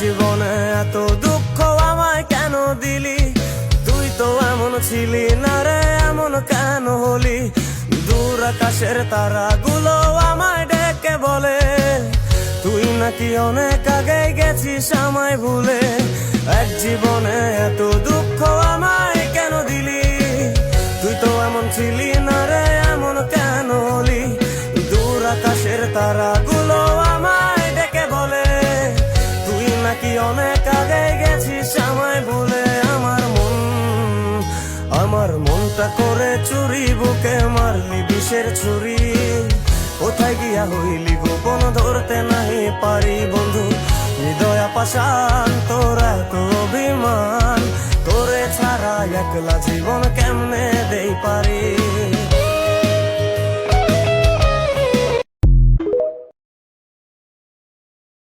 জীবনে এত দুঃখ আমায় কেন দিলি? তুই তো এমন ছিলি না রে, এমন কেন হলি? দূর আকাশের তারাগুলো আমায় ডেকে বলে তুই নাকি অনেক আগে গেছিস আমায় ভুলে। এক জীবনে এত দুঃখ আমায় কেন দিলি? তুই তো এমন ছিলি না রে, এমন কেন হলি? দূর আকাশের তারাগুলো আমায় ডেকে বলে তুই নাকি অনেক আগে গেছিস আমায় ভুলে। আমার মনটা করে চুরি, বুকে মারলি বিষের ছুরি। কোথায় গিয়া হইলি গোপন, ধরতে নাহি পারি বন্ধু। হৃদয় পাশা